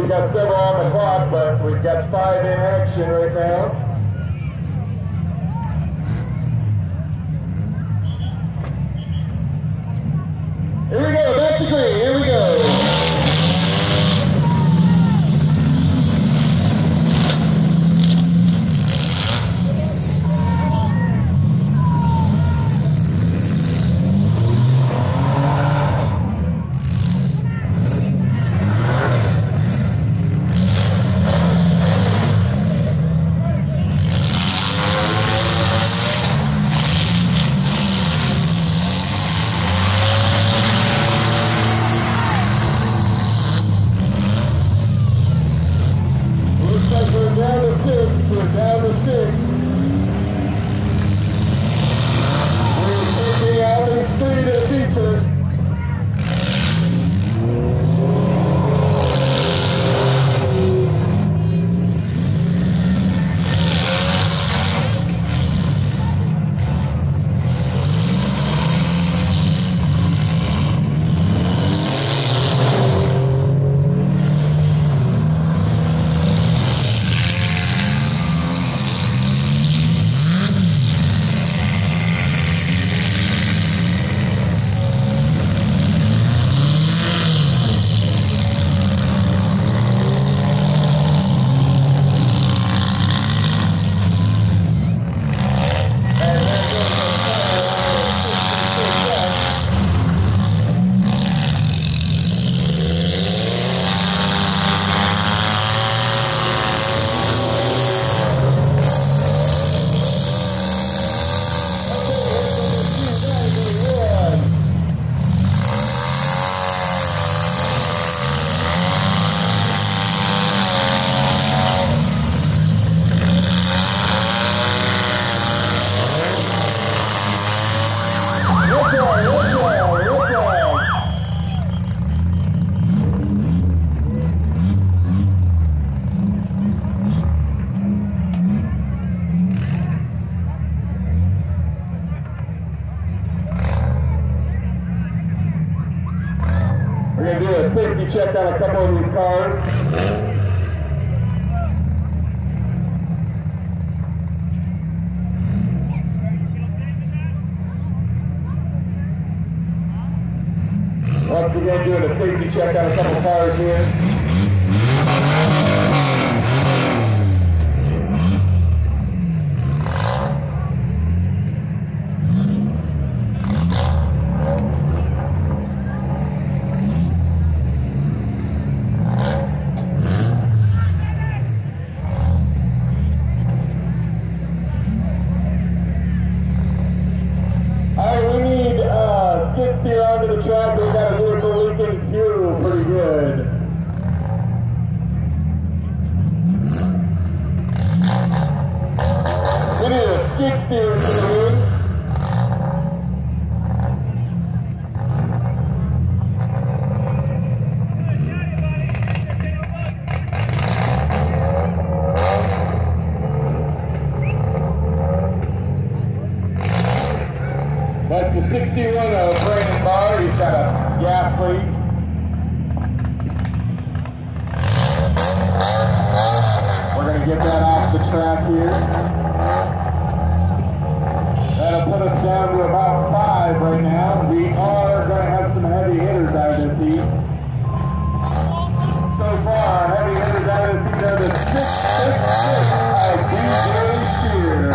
we got several on the clock, but we've got 5 in action right now. Here we go, back to green, here we go. We're going to do a safety check on a couple of these cars. Once again, doing a safety check on a couple of cars here. Skid steer onto the track. We got a vehicle leaking fuel pretty good. We need a skid steer to the room. That's the 61 of Brandon Barr. He's got a gas leak. We're going to get that off the track here. That'll put us down to about 5 right now. We are going to have some heavy hitters out of this heat. So far, heavy hitters out of this heat are the 666 of DJ Shear.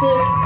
6.